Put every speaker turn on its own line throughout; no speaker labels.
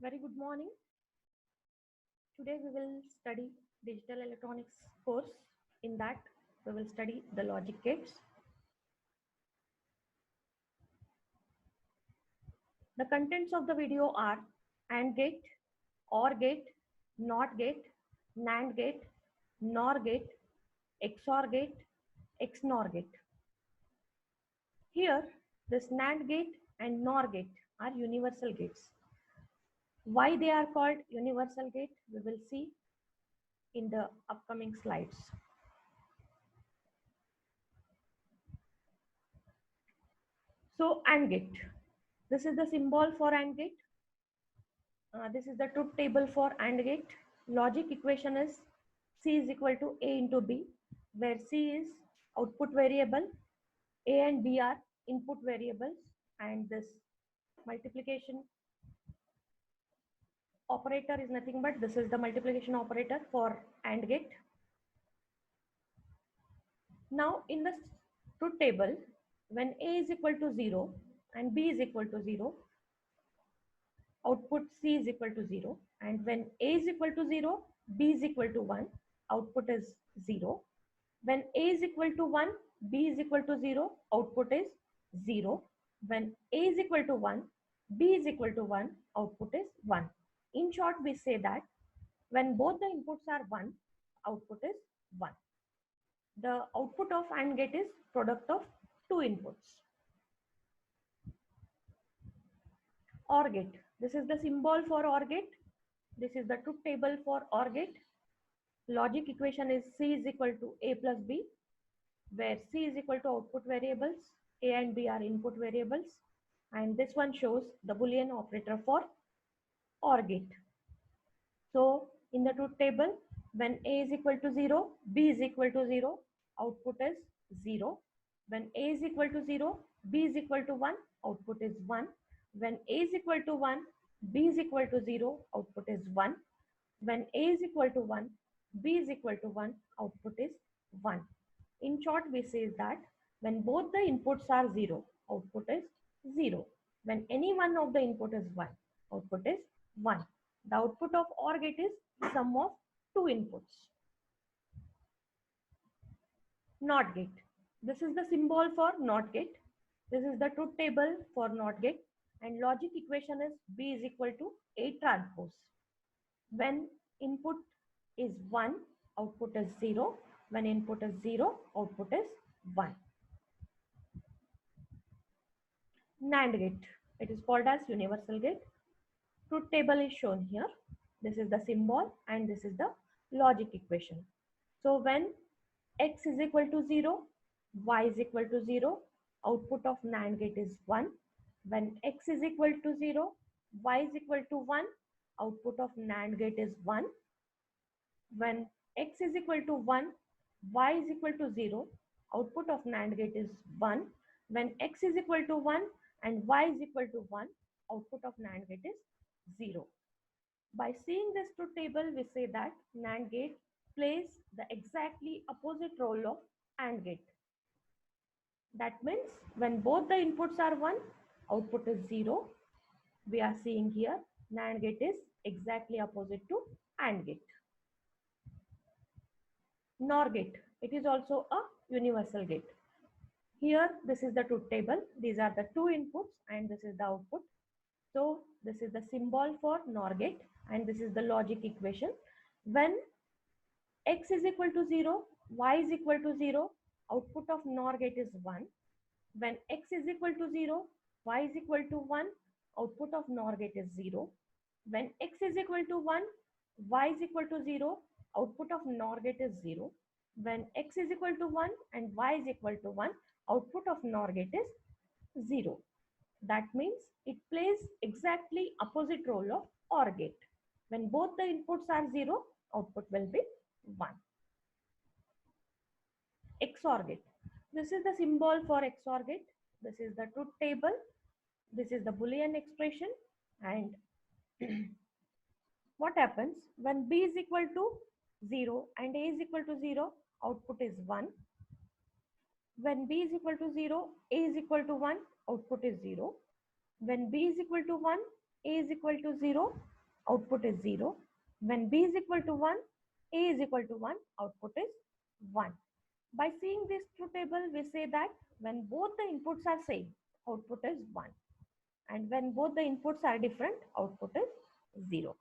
Very good morning. Today we will study digital electronics course. In that we will study the logic gates. The contents of the video are AND gate, OR gate, NOT gate, NAND gate, NOR gate, XOR gate, XNOR gate. Here this NAND gate and NOR gate are universal gates. Why they are called universal gate we will see in the upcoming slides. So AND gate. This is the symbol for AND gate. This is the truth table for AND gate. Logic equation is C is equal to A into B, where C is output variable, A and B are input variables, and this multiplication operator is nothing but this is the multiplication operator for AND gate. Now in the truth table, when A is equal to 0 and B is equal to 0, output C is equal to 0, and when A is equal to 0, B is equal to 1, output is 0. When A is equal to 1, B is equal to 0, output is 0. When A is equal to 1, B is equal to 1, output is 1. In short, we say that when both the inputs are 1, output is 1. The output of AND gate is product of two inputs. OR gate. This is the symbol for OR gate. This is the truth table for OR gate. Logic equation is C is equal to A plus B, where C is equal to output variables, A and B are input variables, and this one shows the Boolean operator for OR gate. So in the truth table, when A is equal to 0, B is equal to 0, output is 0. When A is equal to 0, B is equal to 1, output is 1. When A is equal to 1, B is equal to 0, output is 1. When A is equal to 1, B is equal to 1, output is 1. In short, we say that when both the inputs are 0, output is 0. When any one of the input is 1, output is 1. The output of OR gate is sum of two inputs. NOT gate. This is the symbol for NOT gate. This is the truth table for NOT gate, and logic equation is B is equal to A transpose. When input is 1, output is 0. When input is 0, output is 1. NAND gate. It is called as universal gate. Truth table is shown here. This is the symbol and this is the logic equation. So when x is equal to 0, y is equal to 0, output of NAND gate is 1. When x is equal to 0, y is equal to 1, output of NAND gate is 1. When x is equal to 1, y is equal to 0, output of NAND gate is 1. When x is equal to 1 and y is equal to 1, output of NAND gate is 0. By seeing this truth table, we say that NAND gate plays the exactly opposite role of AND gate. That means when both the inputs are 1, output is 0. We are seeing here NAND gate is exactly opposite to AND gate. NOR gate. It is also a universal gate. Here, this is the truth table. These are the two inputs and this is the output. So this is the symbol for NOR gate and this is the logic equation. When x is equal to 0, y is equal to 0, output of NOR gate is 1. When x is equal to 0, y is equal to 1, output of NOR gate is 0. When x is equal to 1, y is equal to 0, output of NOR gate is 0. When x is equal to 1 and y is equal to 1, output of NOR gate is 0. That means it plays exactly opposite role of OR gate. When both the inputs are 0, output will be 1. XOR gate. This is the symbol for XOR gate. This is the truth table. This is the Boolean expression. And what happens when B is equal to 0 and A is equal to 0, output is 1. When B is equal to 0, A is equal to 1, output is 0. When B is equal to 1, A is equal to 0, output is 0. When B is equal to 1, A is equal to 1, output is 1. By seeing this truth table, we say that when both the inputs are same, output is 1. And when both the inputs are different, output is 0.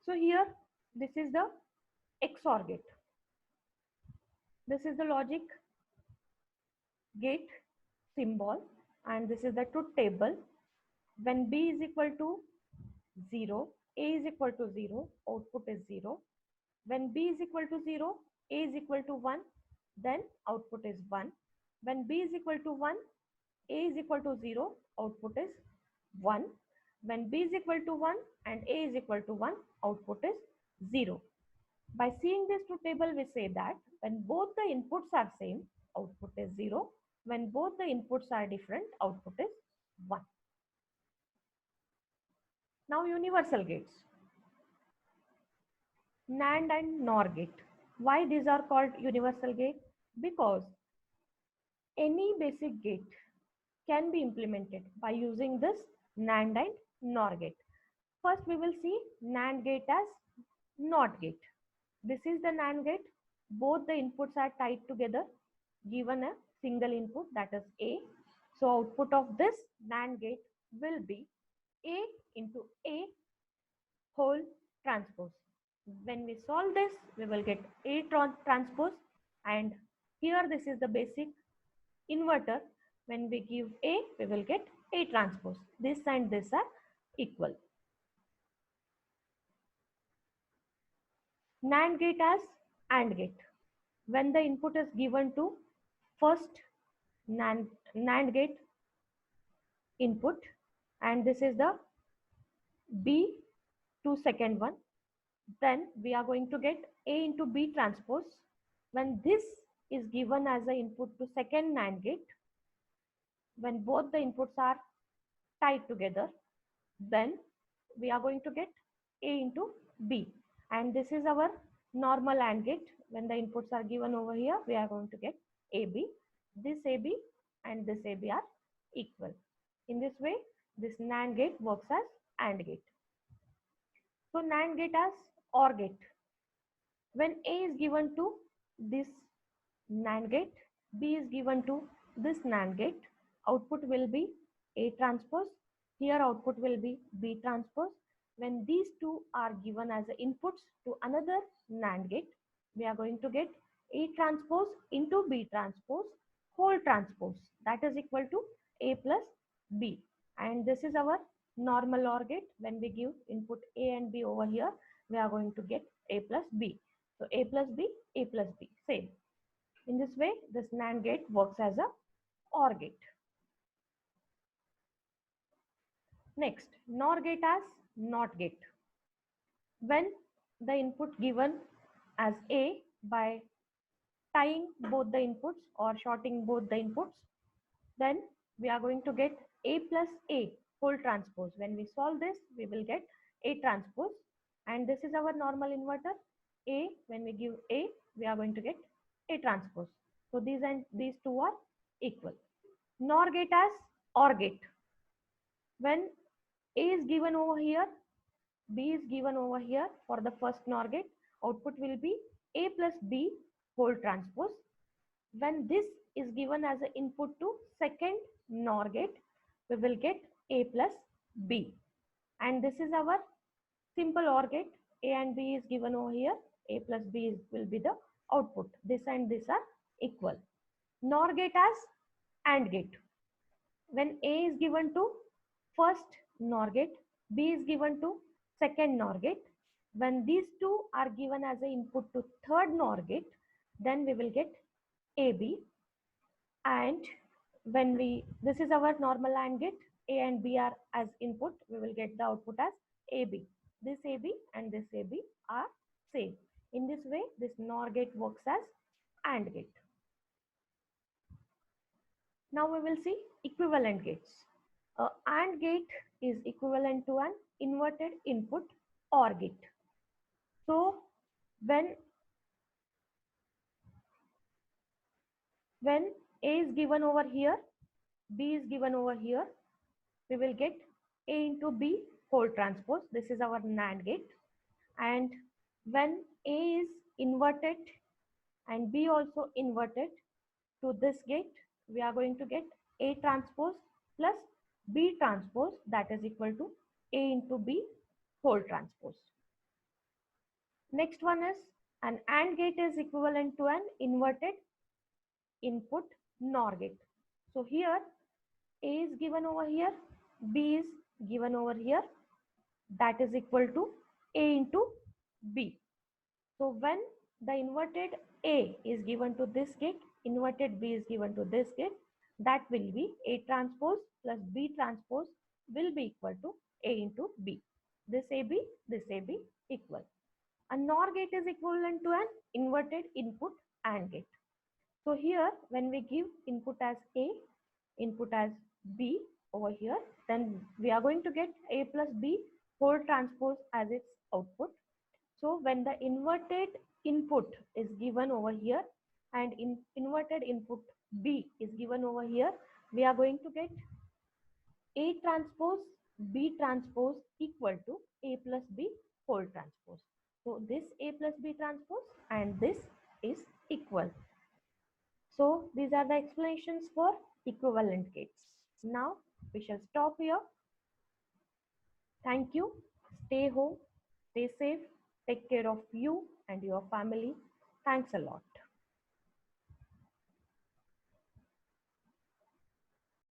So here, this is the XOR gate. This is the logic gate symbol, and this is the truth table. When B is equal to 0, A is equal to 0, output is 0. When B is equal to 0, A is equal to 1, then output is 1. When B is equal to 1, A is equal to 0, output is 1. When B is equal to 1 and A is equal to 1, output is 0. By seeing this truth table, we say that when both the inputs are same, output is 0. When both the inputs are different, output is 1. Now universal gates. NAND and NOR gate. Why these are called universal gate? Because any basic gate can be implemented by using this NAND and NOR gate. First, we will see NAND gate as NOT gate. This is the NAND gate. Both the inputs are tied together, given a single input, that is A. So output of this NAND gate will be A into A whole transpose. When we solve this, we will get A transpose, and here this is the basic inverter. When we give A, we will get A transpose. This and this are equal. NAND gate as AND gate. When the input is given to first NAND gate input, and this is the B to second one, then we are going to get A into B transpose. When this is given as an input to second NAND gate, when both the inputs are tied together, then we are going to get A into B. And this is our normal AND gate. When the inputs are given over here, we are going to get AB. This AB and this AB are equal. In this way, this NAND gate works as AND gate. So NAND gate as OR gate. When A is given to this NAND gate, B is given to this NAND gate, output will be A transpose. Here output will be B transpose. When these two are given as inputs to another NAND gate, we are going to get A transpose into B transpose whole transpose, that is equal to A plus B. And this is our normal OR gate. When we give input A and B over here, we are going to get A plus B. So A plus B, A plus B, same. In this way, this NAND gate works as a OR gate. Next, NOR gate as NOT gate. When the input given as A by tying both the inputs or shorting both the inputs, then we are going to get A plus A whole transpose. When we solve this, we will get A transpose, and this is our normal inverter. A, when we give A, we are going to get A transpose. So these two are equal. NOR gate as OR gate. When A is given over here, B is given over here for the first NOR gate, output will be A plus B whole transpose. When this is given as an input to second NOR gate, we will get A plus B. And this is our simple OR gate. A and B is given over here. A plus B will be the output. This and this are equal. NOR gate as AND gate. When A is given to first NOR gate, B is given to second NOR gate. When these two are given as an input to third NOR gate, then we will get AB. And when this is our normal AND gate, A and B are as input, we will get the output as AB. This AB and this AB are same. In this way, this NOR gate works as AND gate. Now we will see equivalent gates. AND gate is equivalent to an inverted input OR gate. So when A is given over here B is given over here, we will get A into B whole transpose. This is our NAND gate. And when A is inverted and B also inverted to this gate, we are going to get A transpose plus B transpose, that is equal to A into B whole transpose. Next one is an AND gate is equivalent to an inverted input NOR gate. So here A is given over here, B is given over here, that is equal to A into B. So when the inverted A is given to this gate, inverted B is given to this gate, that will be A transpose plus B transpose will be equal to A into B. This AB equal. A NOR gate is equivalent to an inverted input AND gate. So here when we give input as A, input as B over here, then we are going to get A plus B whole transpose as its output. So when the inverted input is given over here and inverted input B is given over here, we are going to get A transpose B transpose equal to A plus B whole transpose. So this A plus B transpose and this is equal. So these are the explanations for equivalent gates. Now we shall stop here. Thank you. Stay home, stay safe, take care of you and your family. Thanks a lot.